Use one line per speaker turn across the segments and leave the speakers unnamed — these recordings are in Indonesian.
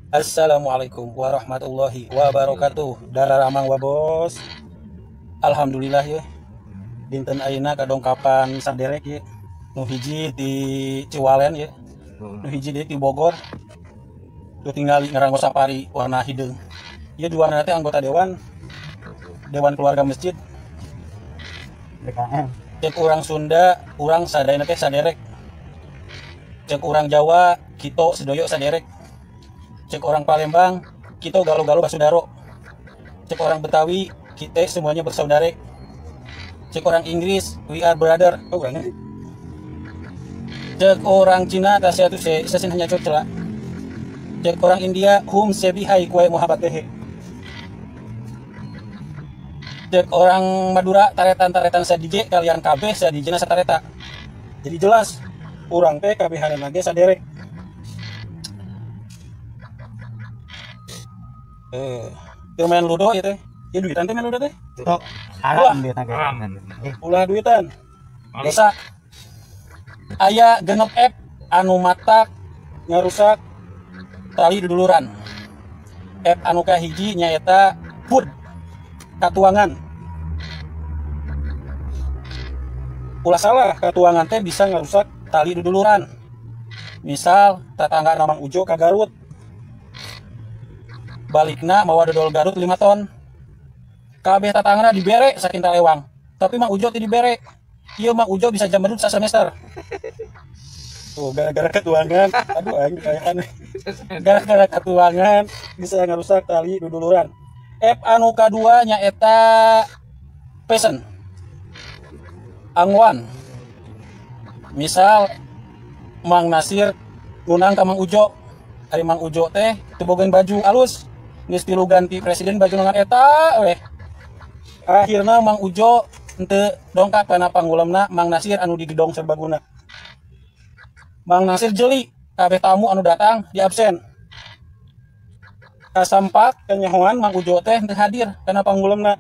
Assalamualaikum warahmatullahi wabarakatuh. Dararamang wa bos. Alhamdulillah ya. Dinten ayeuna kadongkapan saderek ya. Nu hiji di Ciwalen ya. Nu hiji di Bogor. Tu tinggali ngaranggo sapari warna hideung. Ieu dua nanti anggota Dewan Keluarga Masjid.
DKM.
Cek orang Sunda, orang sadayana teh saderek. Cek orang Jawa, kito sedoyo saderek. Cek orang Palembang, kita galo-galo basudaro. Cek orang Betawi, kita semuanya bersaudara. Cek orang Inggris, we are brother. Oh, orangnya. Cek orang Cina, tasya tu sesin hanya cocela. Cek orang India, hum sebi hai kue muhabat dehe. Cek orang Madura, taretan-taretan sadije, kalian kabeh sadijena satareta. Jadi jelas, orang teh kabehan lagi saderek. Main ludo ya teh. Ya duitan teh main ludo teh.
Tok, haram dia tangga.
Ulah duitan. Dosa. Aya genep app anu matak ngarusak tali duduluran. App anu kahiji nyaeta food katuangan. Ulah salah katuangan teh bisa ngarusak tali duduluran. Misal tetangga Mang Ujo ka Garut. Balikna mawa dodol Garut 5 ton. Kabeh tatangna dibere saking talewang. Tapi Mang Ujo teu dibere. Ieu Mang Ujo bisa jam bedut sa semester. Tuh gara-gara katuangan. Aduh aing kayaan. Gara-gara katuangan bisa ngarusak tali duduluran. App anu kadua nyaeta Pesen. Angwan. Misal Mang Nasir ngundang ka Mang Ujo. Ari Mang Ujo teh teu bogaan baju alus. Geus tilu ganti presiden baju lengan eta weh. Akhirna Mang Ujo henteu dongkak kana panggulemna Mang Nasir anu digedong serbaguna. Mang Nasir jeli kabeh tamu anu datang di absen. Kasampak kenyahoan Mang Ujo teh henteu hadir kana panggulemna.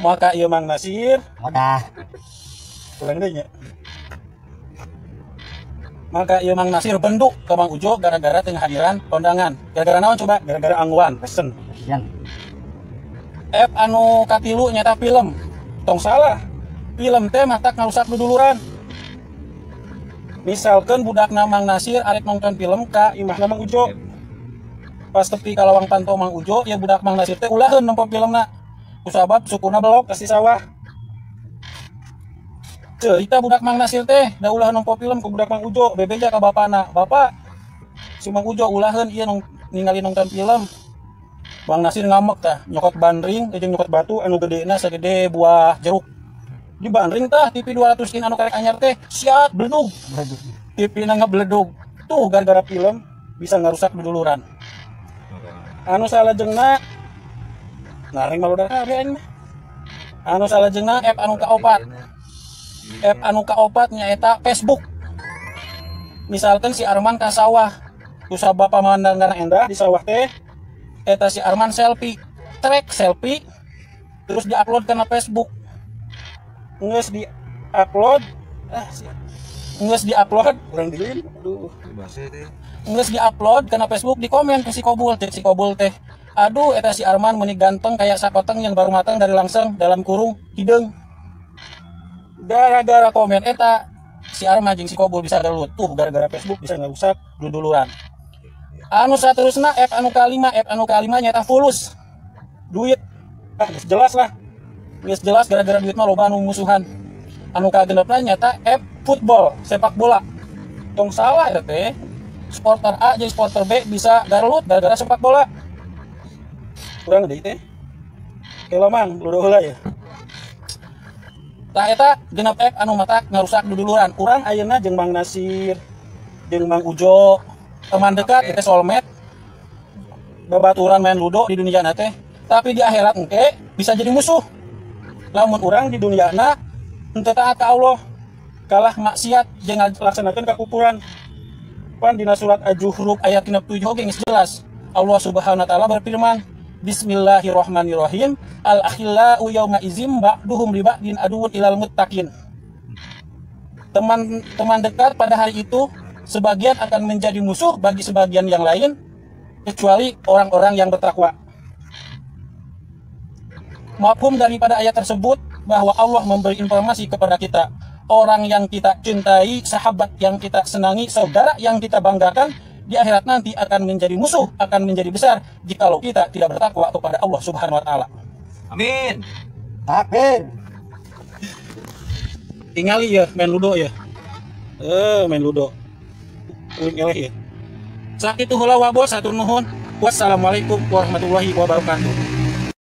Maka ieu Mang Nasir
Udah.
kurang deui nya. Maka ieu Mang Nasir benduk ke Mang Ujo gara-gara teu hadiran kondangan. Gara-gara naon coba? Gara-gara angguan pesen.
Yang
App anu katilu nyata film. Tong salah. Film teh matak ngarusak duduluran. Misalkan budakna Mang Nasir arek nonton film ka imahna Mang Ujo. Pas tepi ka lawang pantau Mang Ujo, ya budak Mang Nasir teh ulaheun nempo filmna. Kusabab sukuna belok kasih sawah. Cerita budak Mang Nasir teh da ulah nompo film ke budak Mang Ujo, bebeja ka bapana. Bapak, si Mang Ujo ulaheun ieu ningali nonton film. Mang Nasir ngamek tah, nyokot bandring jeung nyokot batu anu gedena sagede buah jeruk. Di bandring tah TV 200 in anu karek anyar teh siat bledug. TV-na ngebledug. Tuh gara-gara film bisa ngarusak duduluran. Anu salajengna nareng maludak kabeh aing mah. Anu salajengna app anu kaopat. App anu kaopat nyaeta Facebook. Misalkan si Arman ka sawah, kusabab pamandangan endah di sawah teh, eta si Arman selfie, trek selfie, terus diupload ke Facebook. Nges diupload, nges diupload, kurang dilin, aduh. Nges diupload ke Facebook, di komen ke si Kobul, cek si Kobul teh, aduh eta si Arman meuni ganteng kayak sakoteng yang baru matang dari langseng dalam kurung hideung. Gara-gara komen eta si Arman jeung si Kobul bisa gelut tuh gara-gara Facebook bisa ngarusak duduluran. Anu saterusna app anu kalima nyata fulus duit. Jelas lah. Geus jelas gara-gara duit mah loba anu musuhan. Anu kagenepna nyata app football, sepak bola. Tong salah eta teh. Supporter A jeung supporter B bisa garelut gara-gara sepak bola. Kurang deui teh. Kela mang ludo heula ya. Tah eta genep app anu matak ngarusak duduluran. Urang ayeuna jeung Mang Nasir, jeung Mang Ujo, teman dekat kita soulmate. Babaturan main ludo di dunia teh, tapi di akhirat engke bisa jadi musuh. Lamun urang di duniana henteu taat ka Allah, kalah maksiat jeung laksanakeun kakupuran. Pan dina surat Az-Zukhruf ayat 67 oge geus jelas. Allah Subhanahu wa taala berfirman, Bismillahirrahmanirrahim. Al-akhillau yauma izim ba'duhum li ba'din aduwwun ilal muttaqin. Teman-teman dekat pada hari itu sebagian akan menjadi musuh bagi sebagian yang lain, kecuali orang-orang yang bertakwa. Mafhum daripada ayat tersebut bahwa Allah memberi informasi kepada kita, orang yang kita cintai, sahabat yang kita senangi, saudara yang kita banggakan, di akhirat nanti akan menjadi musuh, akan menjadi besar jikalau kita tidak bertakwa kepada Allah Subhanahu wa taala.
Amin.
Amin.
Tingali ya main ludo ya. Main ludo. Sakit heula wa bos, atur nuhun. Wassalamualaikum warahmatullahi wabarakatuh.